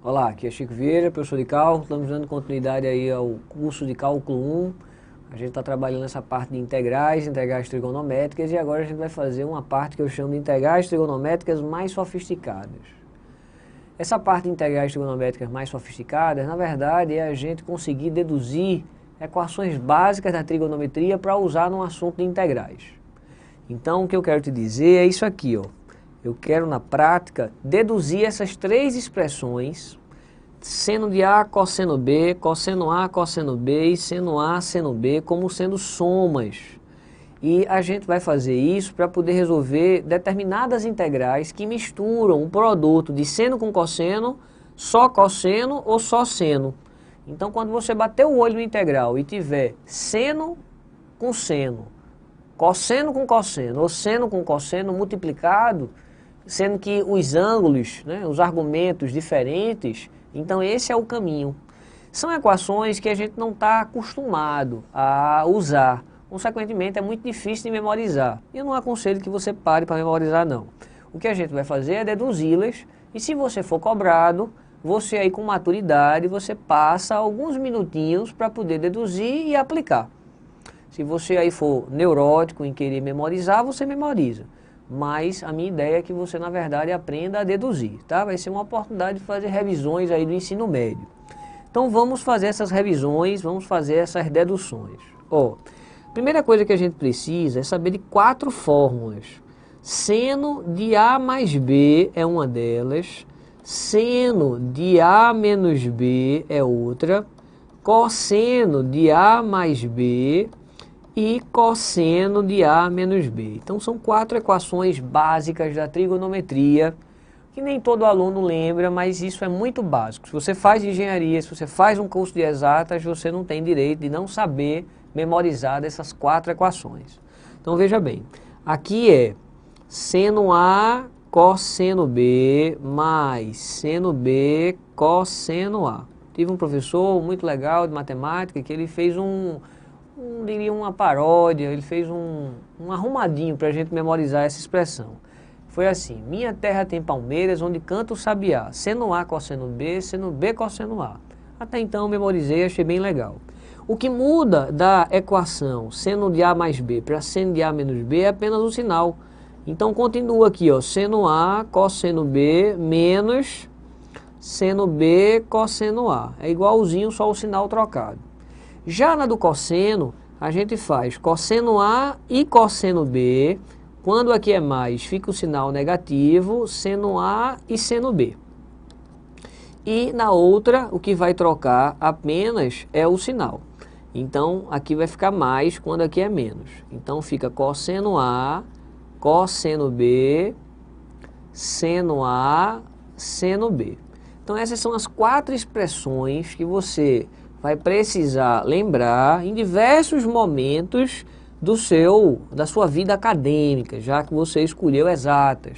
Olá, aqui é Chico Vieira, professor de cálculo. Estamos dando continuidade aí ao curso de cálculo 1. A gente está trabalhando essa parte de integrais trigonométricas, e agora a gente vai fazer uma parte que eu chamo de integrais trigonométricas mais sofisticadas. Essa parte de integrais trigonométricas mais sofisticadas, na verdade, é a gente conseguir deduzir equações básicas da trigonometria para usar num assunto de integrais. Então, o que eu quero te dizer é isso aqui, ó. Eu quero, na prática, deduzir essas três expressões, seno de A, cosseno B, cosseno A, cosseno B e seno A, seno B, como sendo somas. E a gente vai fazer isso para poder resolver determinadas integrais que misturam um produto de seno com cosseno, só cosseno ou só seno. Então, quando você bater o olho no integral e tiver seno com seno, cosseno com cosseno ou seno com cosseno multiplicado, sendo que os ângulos, né, os argumentos diferentes, então esse é o caminho. São equações que a gente não está acostumado a usar, consequentemente é muito difícil de memorizar. Eu não aconselho que você pare para memorizar não. O que a gente vai fazer é deduzi-las, e se você for cobrado, você aí com maturidade, você passa alguns minutinhos para poder deduzir e aplicar. Se você aí for neurótico em querer memorizar, você memoriza. Mas a minha ideia é que você, na verdade, aprenda a deduzir, tá? Vai ser uma oportunidade de fazer revisões aí do ensino médio. Então vamos fazer essas revisões, vamos fazer essas deduções. Ó, primeira coisa que a gente precisa é saber de 4 fórmulas. Seno de A mais B é uma delas, seno de A menos B é outra, cosseno de A mais B e cosseno de A menos B. Então são 4 equações básicas da trigonometria, que nem todo aluno lembra, mas isso é muito básico. Se você faz engenharia, se você faz um curso de exatas, você não tem direito de não saber memorizar dessas 4 equações. Então veja bem, aqui é seno A cosseno B mais seno B cosseno A. Tive um professor muito legal de matemática que ele fez diria uma paródia, ele fez um arrumadinho para a gente memorizar essa expressão. Foi assim: minha terra tem palmeiras onde canta o sabiá, seno A cosseno B, seno B cosseno A. Até então eu memorizei, achei bem legal. O que muda da equação seno de A mais B para seno de A menos B é apenas o sinal. Então continua aqui, ó, seno A cosseno B menos seno B cosseno A. É igualzinho, só o sinal trocado. Já na do cosseno, a gente faz cosseno A e cosseno B. Quando aqui é mais, fica o sinal negativo, seno A e seno B. E na outra, o que vai trocar apenas é o sinal. Então, aqui vai ficar mais quando aqui é menos. Então, fica cosseno A, cosseno B, seno A, seno B. Então, essas são as 4 expressões que você vai precisar lembrar em diversos momentos da sua vida acadêmica, já que você escolheu exatas.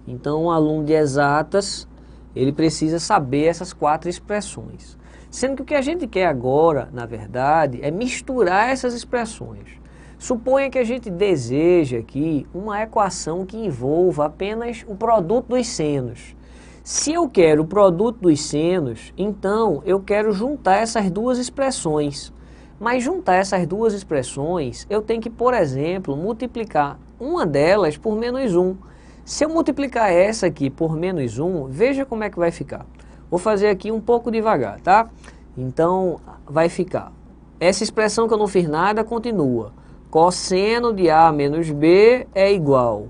Então, um aluno de exatas, ele precisa saber essas 4 expressões. Sendo que o que a gente quer agora, na verdade, é misturar essas expressões. Suponha que a gente deseja aqui uma equação que envolva apenas o produto dos senos. Se eu quero o produto dos senos, então eu quero juntar essas 2 expressões. Mas juntar essas 2 expressões, eu tenho que, por exemplo, multiplicar uma delas por menos 1. Se eu multiplicar essa aqui por menos 1, veja como é que vai ficar. Vou fazer aqui um pouco devagar, tá? Então, vai ficar. Essa expressão que eu não fiz nada continua. Cosseno de A menos B é igual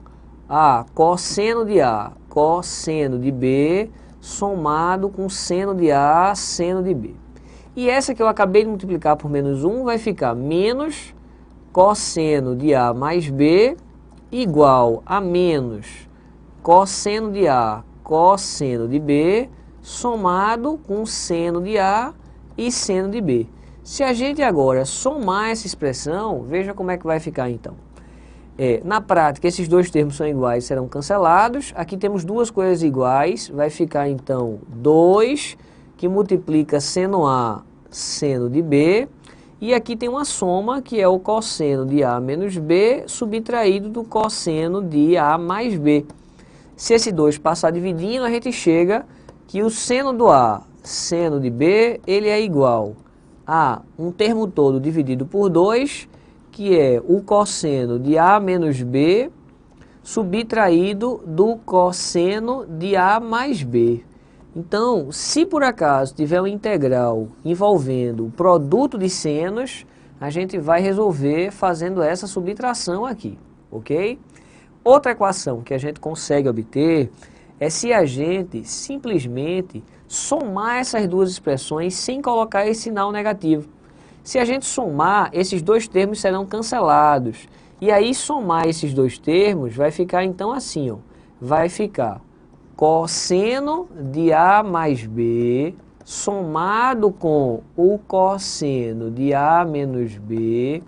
a cosseno de A, cosseno de B, somado com seno de A, seno de B. E essa que eu acabei de multiplicar por menos 1 vai ficar menos cosseno de A mais B igual a menos cosseno de A, cosseno de B, somado com seno de A e seno de B. Se a gente agora somar essa expressão, veja como é que vai ficar então. Na prática, esses 2 termos são iguais, serão cancelados. Aqui temos 2 coisas iguais, vai ficar então 2, que multiplica seno A, seno de B. E aqui tem uma soma, que é o cosseno de A menos B, subtraído do cosseno de A mais B. Se esse 2 passar dividindo, a gente chega que o seno do A, seno de B, ele é igual a um termo todo dividido por 2, que é o cosseno de A menos B, subtraído do cosseno de A mais B. Então, se por acaso tiver uma integral envolvendo o produto de senos, a gente vai resolver fazendo essa subtração aqui, ok? Outra equação que a gente consegue obter é se a gente simplesmente somar essas duas expressões sem colocar esse sinal negativo. Se a gente somar, esses dois termos serão cancelados. E aí somar esses dois termos vai ficar então assim, ó, vai ficar cosseno de A mais B somado com o cosseno de A menos B.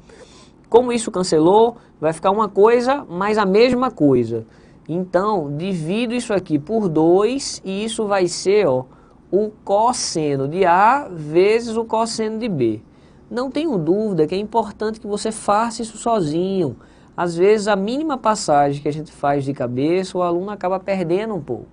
Como isso cancelou, vai ficar uma coisa mais a mesma coisa. Então, divido isso aqui por 2 e isso vai ser, ó, o cosseno de A vezes o cosseno de B. Não tenho dúvida que é importante que você faça isso sozinho. Às vezes, a mínima passagem que a gente faz de cabeça, o aluno acaba perdendo um pouco.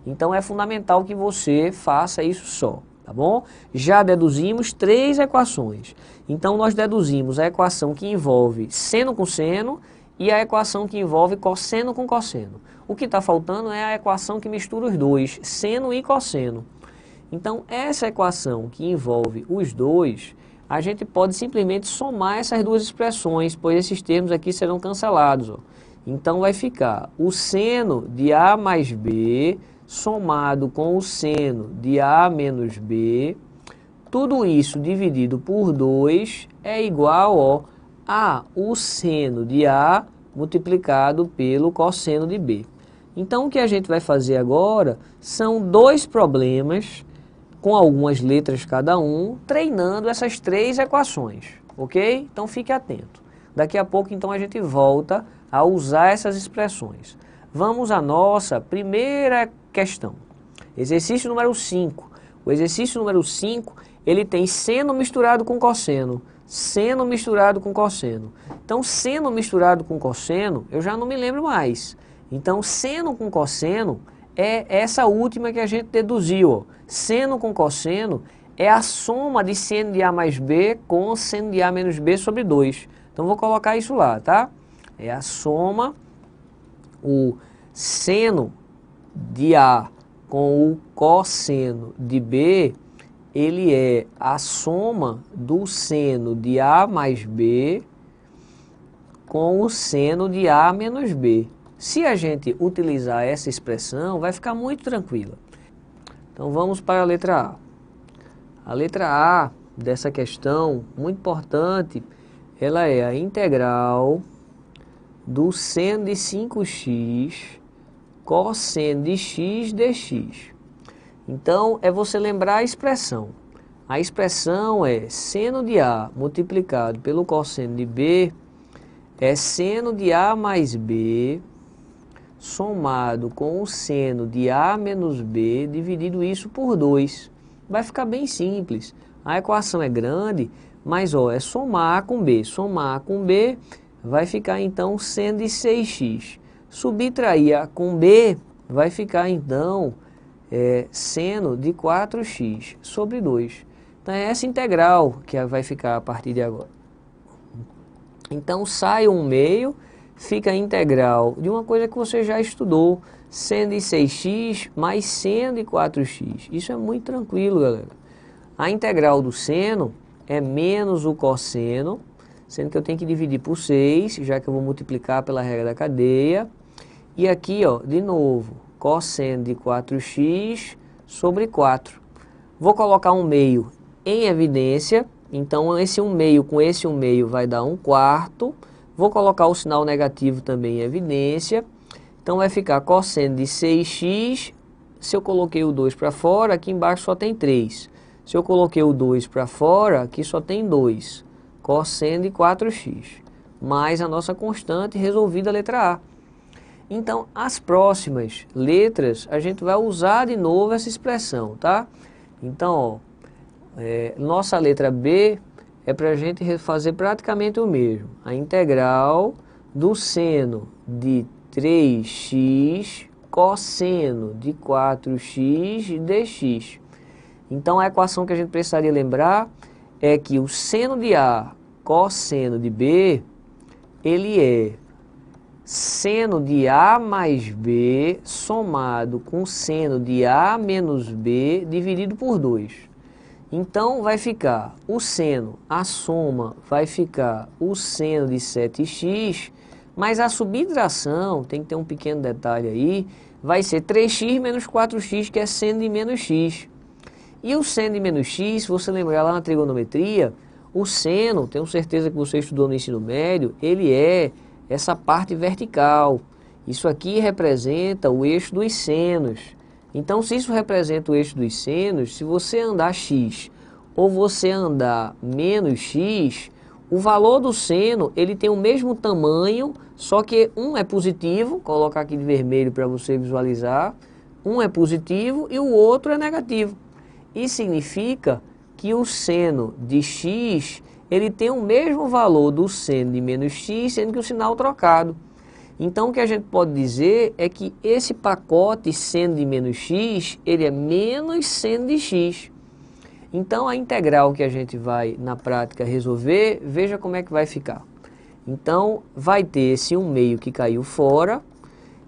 Então, é fundamental que você faça isso só, tá bom? Já deduzimos 3 equações. Então, nós deduzimos a equação que envolve seno com seno e a equação que envolve cosseno com cosseno. O que está faltando é a equação que mistura os dois, seno e cosseno. Então, essa equação que envolve os dois, a gente pode simplesmente somar essas duas expressões, pois esses termos aqui serão cancelados, ó. Então, vai ficar o seno de A mais B somado com o seno de A menos B, tudo isso dividido por 2 é igual, ó, a o seno de A multiplicado pelo cosseno de B. Então, o que a gente vai fazer agora são 2 problemas, com algumas letras cada um, treinando essas 3 equações, ok? Então, fique atento. Daqui a pouco, então, a gente volta a usar essas expressões. Vamos à nossa primeira questão. Exercício número 5. O exercício número 5, ele tem seno misturado com cosseno. Seno misturado com cosseno. Então, seno misturado com cosseno, eu já não me lembro mais. Então, seno com cosseno é essa última que a gente deduziu, ó. Seno com cosseno é a soma de seno de A mais B com seno de A menos B sobre 2. Então, vou colocar isso lá, tá? É a soma, o seno de A com o cosseno de B, ele é a soma do seno de A mais B com o seno de A menos B. Se a gente utilizar essa expressão, vai ficar muito tranquila. Então, vamos para a letra A. A letra A dessa questão, muito importante, ela é a integral do seno de 5x cosseno de x dx. Então, é você lembrar a expressão. A expressão é seno de A multiplicado pelo cosseno de B é seno de A mais B somado com o seno de A menos B, dividido isso por 2. Vai ficar bem simples. A equação é grande, mas ó, é somar com B. Somar com B vai ficar então seno de 6x. Subtrair A com B vai ficar então seno de 4x sobre 2. Então é essa integral que vai ficar a partir de agora. Então sai 1/2, fica a integral de uma coisa que você já estudou, seno de 6x mais seno de 4x. Isso é muito tranquilo, galera. A integral do seno é menos o cosseno, sendo que eu tenho que dividir por 6, já que eu vou multiplicar pela regra da cadeia. E aqui, ó, de novo, cosseno de 4x sobre 4. Vou colocar 1/2 em evidência, então esse 1/2 com esse 1/2 vai dar 1/4. Vou colocar o sinal negativo também em evidência, então vai ficar cosseno de 6x, se eu coloquei o 2 para fora, aqui embaixo só tem 3. Se eu coloquei o 2 para fora, aqui só tem 2, cosseno de 4x, mais a nossa constante resolvida a letra A. Então, as próximas letras, a gente vai usar de novo essa expressão, tá? Então, ó, nossa letra B é para a gente fazer praticamente o mesmo. A integral do seno de 3x cosseno de 4x dx. Então a equação que a gente precisaria lembrar é que o seno de A cosseno de B, ele é seno de A mais B somado com seno de A menos B dividido por 2. Então vai ficar o seno, a soma vai ficar o seno de 7x, mas a subtração, tem que ter um pequeno detalhe aí, vai ser 3x menos 4x, que é seno de menos x. E o seno de menos x, se você lembrar lá na trigonometria, o seno, tenho certeza que você estudou no ensino médio, ele é essa parte vertical. Isso aqui representa o eixo dos senos. Então, se isso representa o eixo dos senos, se você andar x ou você andar menos x, o valor do seno, ele tem o mesmo tamanho, só que um é positivo, vou colocar aqui de vermelho para você visualizar, um é positivo e o outro é negativo. Isso significa que o seno de x, ele tem o mesmo valor do seno de menos x, sendo que o sinal trocado. Então, o que a gente pode dizer é que esse pacote seno de menos x, ele é menos seno de x. Então, a integral que a gente vai, na prática, resolver, veja como é que vai ficar. Então, vai ter esse 1/2 que caiu fora,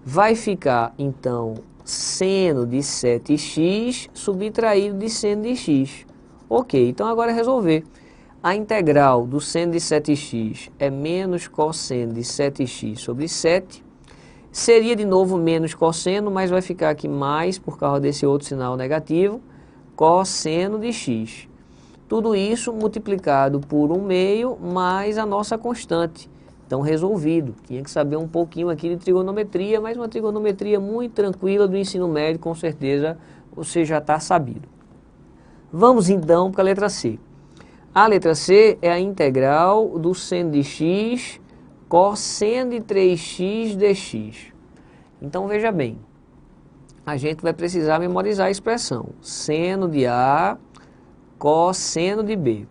vai ficar, então, seno de 7x subtraído de seno de x. Ok, então agora é resolver. A integral do seno de 7x é menos cosseno de 7x sobre 7. Seria de novo menos cosseno, mas vai ficar aqui mais, por causa desse outro sinal negativo, cosseno de x. Tudo isso multiplicado por 1/2 mais a nossa constante. Então, resolvido. Tinha que saber um pouquinho aqui de trigonometria, mas uma trigonometria muito tranquila do ensino médio, com certeza você já está sabido. Vamos então para a letra C. A letra C é a integral do seno de x cosseno de 3x dx. Então, veja bem, a gente vai precisar memorizar a expressão seno de A cosseno de B.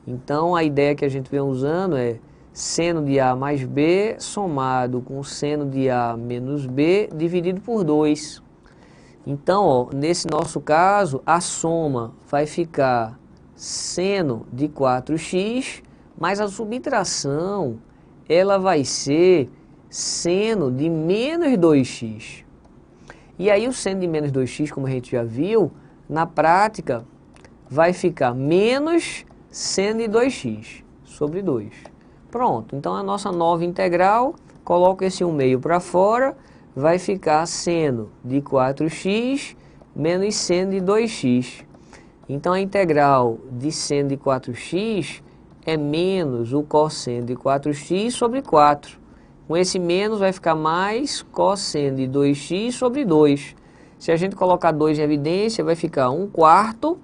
Então, a ideia que a gente vem usando é seno de A mais B somado com seno de A menos B dividido por 2. Então, ó, nesse nosso caso, a soma vai ficar seno de 4x, mas a subtração ela vai ser seno de menos 2x. E aí o seno de menos 2x, como a gente já viu, na prática vai ficar menos seno de 2x sobre 2. Pronto, então a nossa nova integral, coloco esse 1/2 para fora, vai ficar seno de 4x menos seno de 2x. Então a integral de seno de 4x é menos o cosseno de 4x sobre 4. Com esse menos vai ficar mais cosseno de 2x sobre 2. Se a gente colocar 2 em evidência, vai ficar 1/4.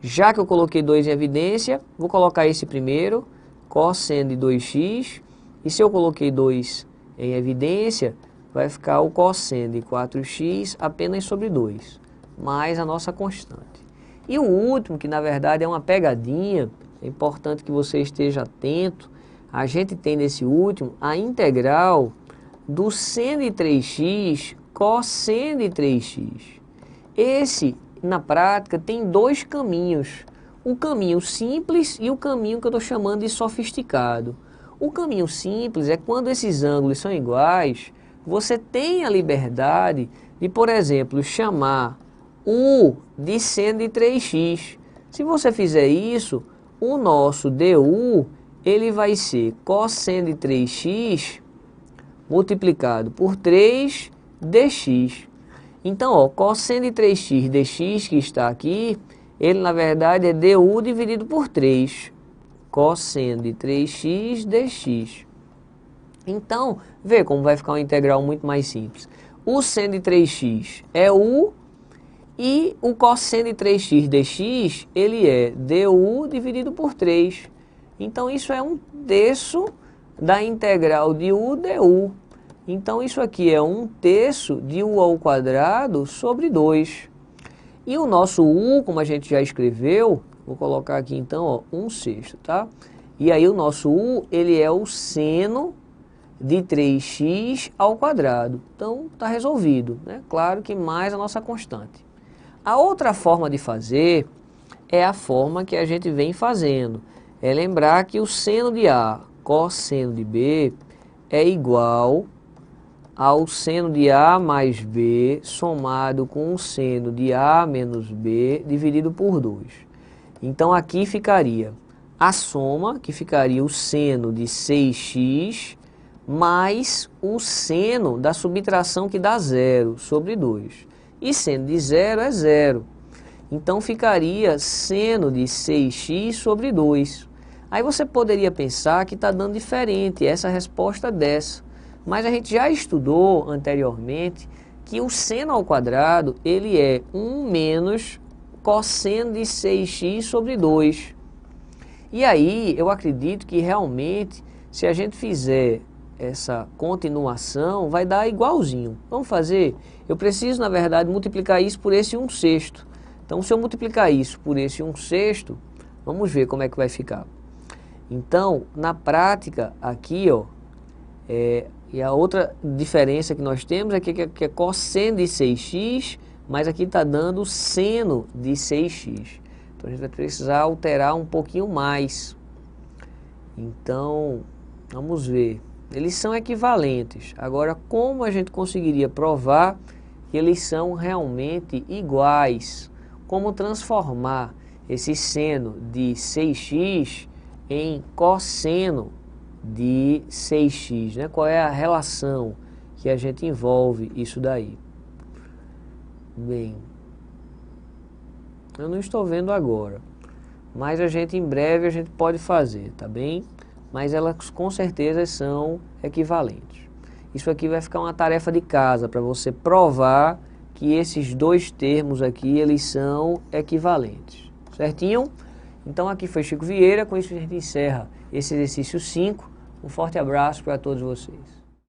Já que eu coloquei 2 em evidência, vou colocar esse primeiro, cosseno de 2x. E se eu coloquei 2 em evidência, vai ficar o cosseno de 4x apenas sobre 2, mais a nossa constante. E o último, que na verdade é uma pegadinha, é importante que você esteja atento, a gente tem nesse último a integral do seno de 3x cosseno de 3x. Esse, na prática, tem dois caminhos. O caminho simples e o caminho que eu estou chamando de sofisticado. O caminho simples é quando esses ângulos são iguais, você tem a liberdade de, por exemplo, chamar U de seno de 3x. Se você fizer isso, o nosso DU, ele vai ser cosseno de 3x multiplicado por 3 dx. Então, ó, cosseno de 3x dx que está aqui, ele na verdade é DU dividido por 3. Cosseno de 3x dx. Então, vê como vai ficar uma integral muito mais simples. O seno de 3x é U e o cosseno de 3x dx, ele é DU dividido por 3. Então, isso é 1/3 da integral de U du. Então, isso aqui é 1/3 de U ao quadrado sobre 2. E o nosso U, como a gente já escreveu, vou colocar aqui então, ó, 1/6, tá? E aí o nosso U, ele é o seno de 3x ao quadrado. Então, está resolvido, né? Claro que mais a nossa constante. A outra forma de fazer é a forma que a gente vem fazendo. É lembrar que o seno de A cosseno de B é igual ao seno de A mais B somado com o seno de A menos B dividido por 2. Então aqui ficaria a soma, que ficaria o seno de 6x mais o seno da subtração que dá 0 sobre 2. E seno de 0 é 0. Então ficaria seno de 6x sobre 2. Aí você poderia pensar que está dando diferente essa resposta dessa. Mas a gente já estudou anteriormente que o seno ao quadrado ele é 1 menos cosseno de 6x sobre 2. E aí eu acredito que realmente se a gente fizer essa continuação vai dar igualzinho. Vamos fazer? Eu preciso na verdade multiplicar isso por esse 1/6. Então se eu multiplicar isso por esse 1/6, vamos ver como é que vai ficar. Então na prática aqui ó, e a outra diferença que nós temos é que é cosseno de 6x, mas aqui está dando seno de 6x. Então a gente vai precisar alterar um pouquinho mais. Então, vamos ver. Eles são equivalentes. Agora, como a gente conseguiria provar que eles são realmente iguais? Como transformar esse seno de 6x em cosseno de 6x, né? Qual é a relação que a gente envolve isso daí? Bem, eu não estou vendo agora, mas em breve a gente pode fazer, tá bem? Mas elas com certeza são equivalentes. Isso aqui vai ficar uma tarefa de casa para você provar que esses dois termos aqui, eles são equivalentes, certinho? Então aqui foi Chico Vieira, com isso a gente encerra esse exercício 5. Um forte abraço para todos vocês.